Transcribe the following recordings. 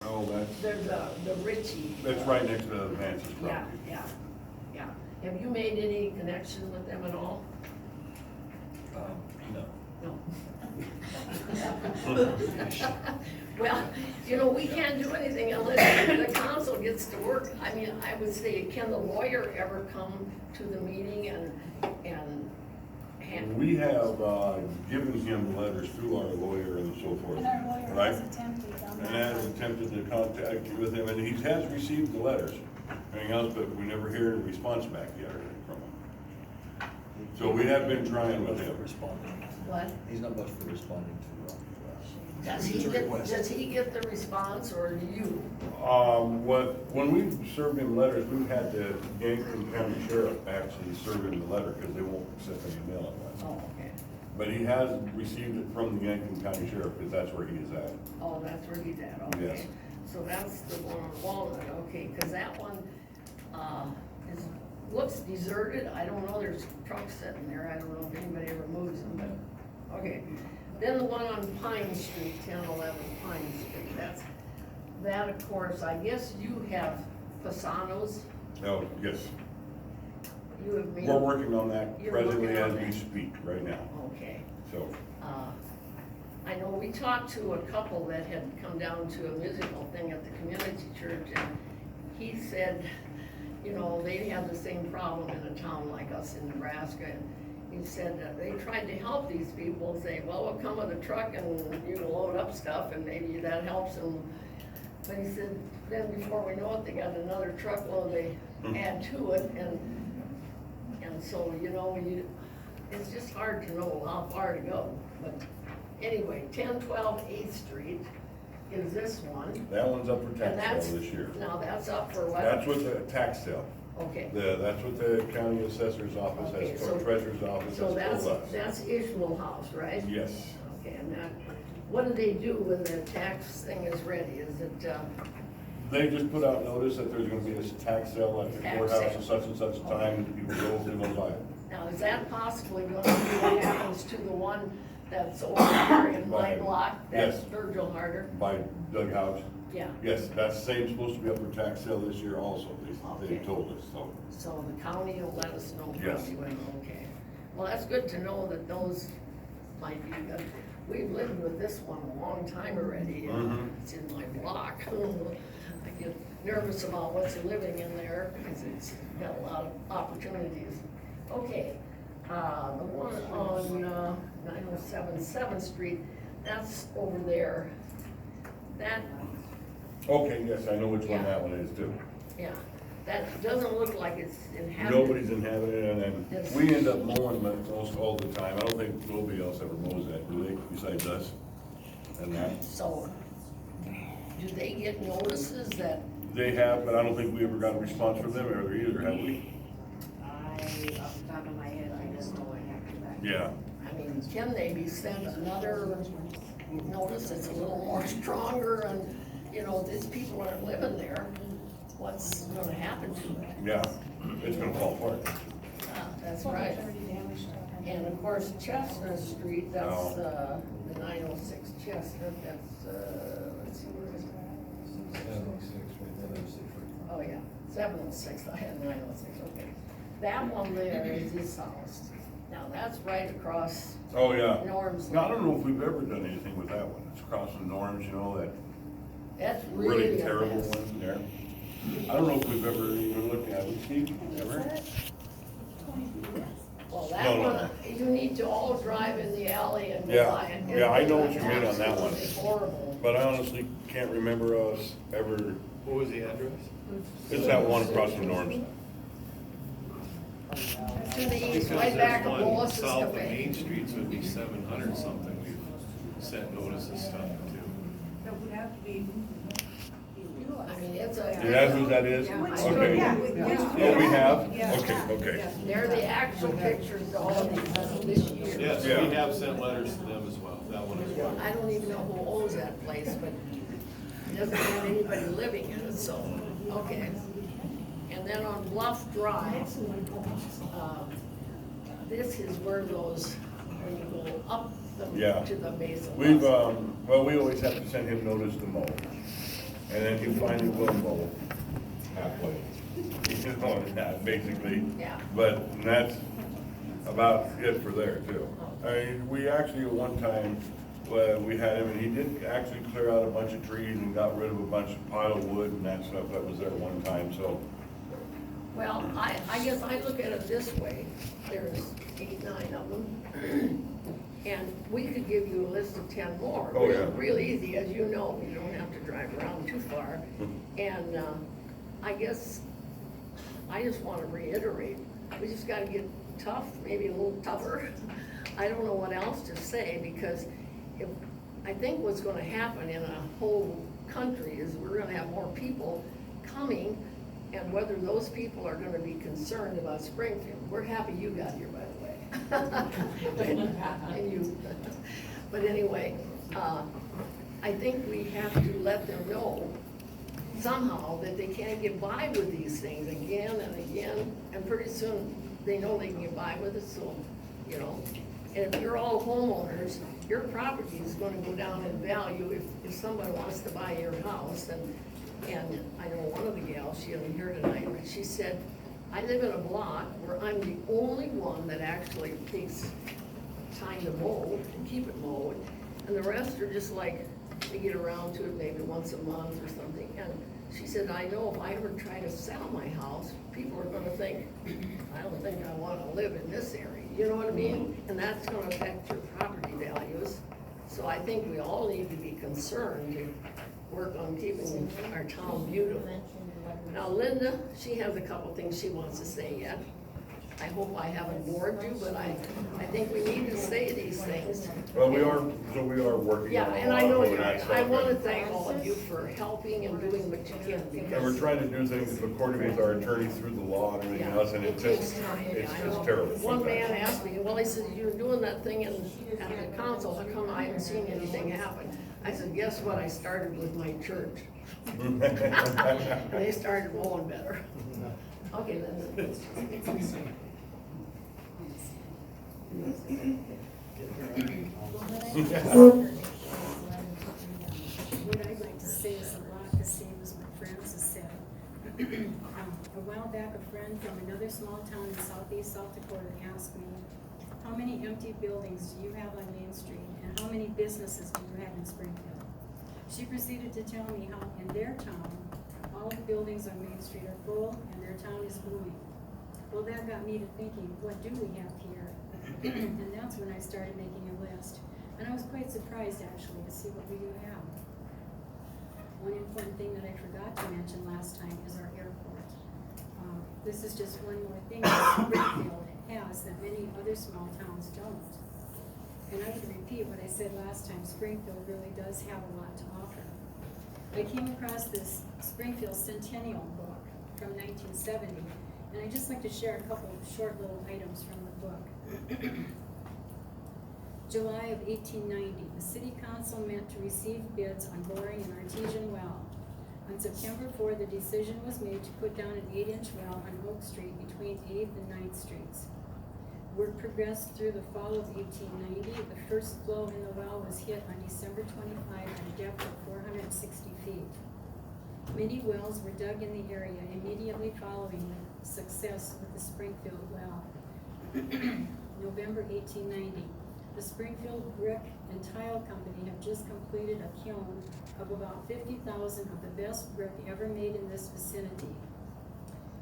Oh, that's, There's the Ritchie. that's right next to Vance's Yeah, property. yeah. Have you made any connection with them at all? No. No. Well, you know, we can't do anything unless the council gets to work. I mean, I would say, can the lawyer ever come to the meeting and We have, given him letters through our lawyer and so forth. And our lawyer right? has attempted on And that. has attempted to contact you with him, and he has received the letters, everything else, but we never hear a response back yet from him. So we have been trying with him. Responding. what? He's not much for responding to, Does he get the response, or do you? When we've served him letters, we've had the Yankton County Sheriff actually serve him the letter, because they won't accept any mail at Oh, okay. But he has received it from the Yankton County Sheriff, because that's where he is at. Oh, that's where he's at, okay. Yes. So that's the one on Walnut, okay, cause that one, looks deserted. I don't know, there's trucks sitting there. I don't know if anybody ever moves them, but, okay. Then the one on Pine Street, 1011 Pine Street, that of course, I guess you have Fasano's, Oh, yes. you have made. We're working on that You're presently working on as we that. speak right now, Okay. so. I know we talked to a couple that had come down to a musical thing at the community church, and he said, you know, they have the same problem in a town like us in Nebraska. And he said that they tried to help these people, say, well, we'll come with a truck and you can load up stuff and maybe that helps them. But he said, then before we know it, they got another truckload they add to it, and so, you know, it's just hard to know how far to go. But anyway, 1012 8th Street is this one. That one's up for And tax that's, sale this year. now that's up for what? That's with the tax sale. Okay. That's what the county assessor's office Okay, has, so- or treasurer's office So has told us. that's Ishmael House, right? Yes. Okay, and that, what do they do when the tax thing is ready? Is it, They just put out notice that there's gonna be this tax sale at the Tax courthouse sale. at such and such time, and people go over and buy it. now, is that possibly going to be what happens to the one that's over here in my Right. block? That's Yes. Virgil Harder? By Doug House. Yeah. Yes, that's same, supposed to be up for tax sale this year also, they Okay. told us, so. So the county will let us know. Yes. probably when, okay. Well, that's good to know that those might be good. We've lived with this one a long time already, and Mhm. it's in my block. I get nervous about what's living in there, because it's got a lot of opportunities. Okay, the one on, 907 7th Street, that's over there. That, Okay, yes, I know which one Yeah. that one is too. yeah, that doesn't look like it's inhabited. Nobody's inhabited it, and Yes. we end up mowing it most all the time. I don't think nobody else ever mows that, do they, besides us? And that, So, do they get notices that, they have, but I don't think we ever got a response from them either, have we? Off the top of my head, I just know I have to back. Yeah. I mean, can they be sent another notice that's a little more stronger and, you know, these people aren't living there, what's gonna happen to them? Yeah, it's gonna fall apart. That's Well, right. it's already damaged. And of course, Chestnut Street, that's, Oh. the 906 Chestnut, that's, let's see, where is it? Oh, yeah, 706, I had 906, okay. That one there is his house. Now, that's right across Oh, yeah. Norm's. Now, I don't know if we've ever done anything with that one. It's across from Norm's, you know, that That's really really a terrible mess. one there. I don't know if we've ever even looked at it, Steve, ever? Well, No, that no. one, you need to all drive in the alley and go Yeah. by it. Yeah, I know what you mean on that one. It's horrible. But I honestly can't remember us ever, What was the address? it's that one across from Norm's. It's in the east, Because right back there's of one Melissa's south of Cafe. Main Street, so it'd be 700 something, we've sent notices stuff to. That would have to be. I mean, it's a. That's who that is? Yeah. Okay. Yeah. Oh, we have? Yeah. Okay, okay. They're the actual pictures of all of these this year. Yes, Yeah. we have sent letters to them as well, that one as well. I don't even know who owns that place, but it doesn't have anybody living in it, so, okay. And then on Bluff Drive, this is where those, when you go up Yeah. to the base of. We've, Bluff. well, we always have to send him notice to mow. and then you find the windfall halfway. You know, that basically. Yeah. But that's about it for there too. I mean, we actually at one time, we had him, and he did actually clear out a bunch of trees and got rid of a bunch of pile of wood and that stuff that was there one time, so. Well, I guess I look at it this way, there's 8, 9 of them, and we could give you a list of 10 more. Oh, yeah. Real easy, as you know, you don't have to drive around too far. And I guess, I just wanna reiterate, we just gotta get tough, maybe a little tougher. I don't know what else to say, because I think what's gonna happen in a whole country is we're gonna have more people coming, and whether those people are gonna be concerned about Springfield. We're happy you got here, by the way. And you, but anyway, I think we have to let them know somehow that they can't get by with these things again and again, and pretty soon they know they can get by with it, so, you know. And if you're all homeowners, your property is gonna go down in value if somebody wants to buy your house. And I know one of the gals, she isn't here tonight, but she said, I live in a block where I'm the only one that actually takes time to mow and keep it mowed. And the rest are just like, they get around to it maybe once a month or something. And she said, I know if I ever try to sell my house, people are gonna think, I don't think I wanna live in this area. You know what I mean? And that's gonna affect your property values. So I think we all need to be concerned to work on keeping our town beautiful. Now Linda, she has a couple things she wants to say yet. I hope I haven't bored you, but I think we need to say these things. Well, we are working Yeah, on a and I lot know of you that are. stuff. I wanna thank all of you for helping and doing what you can, And we're because, trying to do things according with our attorney through the law and everything yeah, else, and it it's takes just, time. it's I just know. terrible. One man sometimes. asked me, well, he said, you're doing that thing at the council, how come I haven't seen anything happen? I said, guess what, I started with my church. And they started mowing better. Okay, Linda. What I'd like to say is a lot the same as what Francis said. A while back, a friend from another small town in southeast South Dakota asked me, how many empty buildings do you have on Main Street, and how many businesses do you have in Springfield? She proceeded to tell me how in their town, all the buildings on Main Street are full and their town is booming. Well, that got me to thinking, what do we have here? And that's when I started making a list. And I was quite surprised actually to see what we do have. One important thing that I forgot to mention last time is our airport. This is just one more thing that Springfield has that many other small towns don't. And I would repeat what I said last time, Springfield really does have a lot to offer. I came across this Springfield Centennial book from 1970, and I'd just like to share a couple of short little items from the book. July of 1890, the City Council met to receive bids on boring an artesian well. On September 4, the decision was made to put down an 8-inch well on Oak Street between 8th and 9th Streets. Work progressed through the fall of 1890. The first flow in the well was hit on December 25 at a depth of 460 feet. Many wells were dug in the area immediately following the success with the Springfield well. November 1890. The Springfield Brick and Tile Company have just completed a kiln of about 50,000 of the best brick ever made in this vicinity.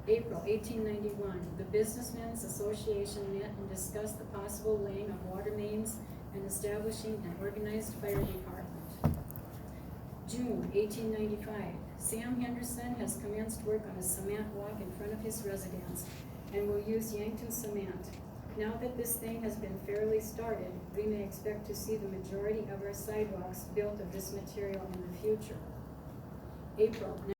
April 1891, the Businessmen's Association met and discussed the possible laying of water mains and establishing an organized fire department. June 1895, Sam Henderson has commenced work on a cement walk in front of his residence and will use Yankton cement. Now that this thing has been fairly started, we may expect to see the majority of our sidewalks built of this material in the future. April